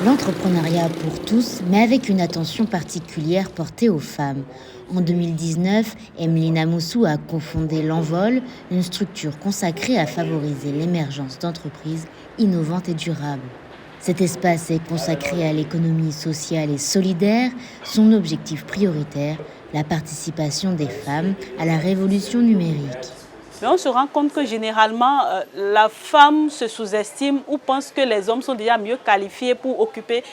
L'entrepreneuriat pour tous, mais avec une attention particulière portée aux femmes. En 2019, Emeline Amoussou a cofondé l'Envol, une structure consacrée à favoriser l'émergence d'entreprises innovantes et durables. Cet espace est consacré à l'économie sociale et solidaire. Son objectif prioritaire, la participation des femmes à la révolution numérique. Mais on se rend compte que généralement, la femme se sous-estime ou pense que les hommes sont déjà mieux qualifiés pour occuper,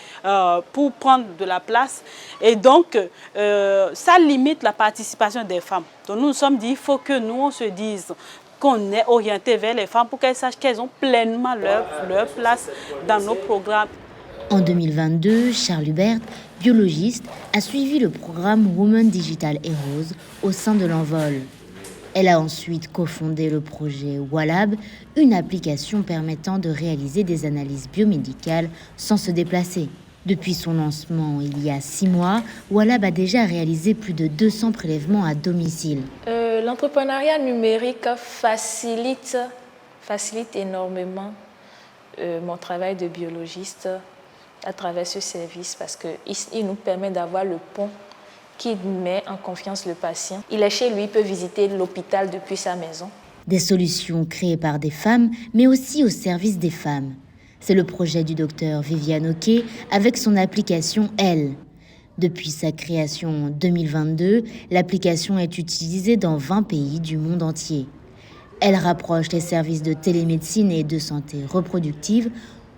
pour prendre de la place. Et donc, ça limite la participation des femmes. Donc nous nous sommes dit, il faut que nous, on se dise qu'on est orienté vers les femmes pour qu'elles sachent qu'elles ont pleinement leur place dans nos programmes. En 2022, Charles Hubert, biologiste, a suivi le programme Women Digital Heroes au sein de l'Envol. Elle a ensuite cofondé le projet WALAB, une application permettant de réaliser des analyses biomédicales sans se déplacer. Depuis son lancement il y a 6 mois, WALAB a déjà réalisé plus de 200 prélèvements à domicile. L'entrepreneuriat numérique facilite énormément mon travail de biologiste à travers ce service parce qu'il nous permet d'avoir le pont qui met en confiance le patient. Il est chez lui, il peut visiter l'hôpital depuis sa maison. Des solutions créées par des femmes, mais aussi au service des femmes. C'est le projet du docteur Viviane Oquet avec son application Elle. Depuis sa création en 2022, l'application est utilisée dans 20 pays du monde entier. Elle rapproche les services de télémédecine et de santé reproductive,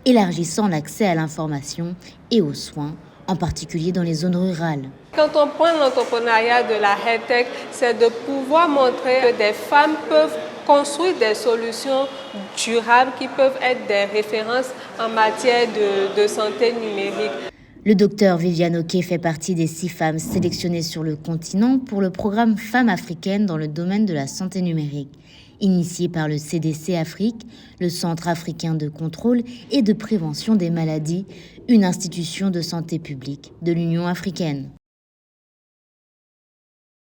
élargissant l'accès à l'information et aux soins, en particulier dans les zones rurales. Quand on prend l'entrepreneuriat de la HealthTech, c'est de pouvoir montrer que des femmes peuvent construire des solutions durables qui peuvent être des références en matière de santé numérique. Le docteur Viviane Oquet fait partie des 6 femmes sélectionnées sur le continent pour le programme Femmes africaines dans le domaine de la santé numérique, initié par le CDC Afrique, le Centre africain de contrôle et de prévention des maladies, une institution de santé publique de l'Union africaine.